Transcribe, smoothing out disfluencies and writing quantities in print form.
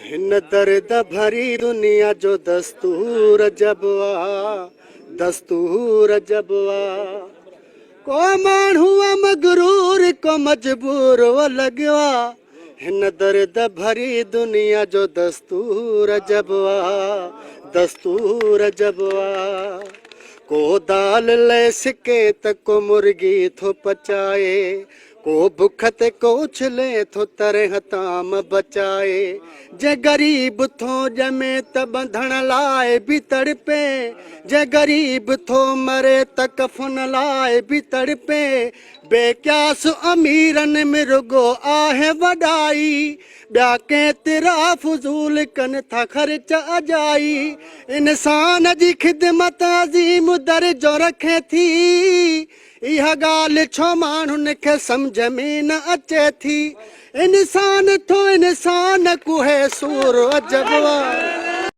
हिन दर्द भरी दुनिया जो दस्तूर जबवा, दस्तूर जबवा। को माण्हू मगरूर को मजबूर वो लगवा। हिन दर्द भरी दुनिया जो दस्तूर जबवा, दस्तूर जबवा। को दाल ले सिके त को मुर्गी थो पचाए, को भुख ते को उछले थो तरह ताम बचाए। जे गरीब थो जमे त बंधण लाए भी तड़पे, जे गरीब थो मरे त कफन लाए भी तड़पे। बेक्यास अमीरन में रुगो आहे वॾाई, ॿिया केतिरा फज़ूल कनि था ख़र्च अजाई। इंसान जी ख़िदमत अज़ीम दर्जो रखे थी, इहा ॻाल्हि छो माण्हुनि खे सम्झ में न अचे थी। इंसान थो इंसान कुहे सूर अजबवा।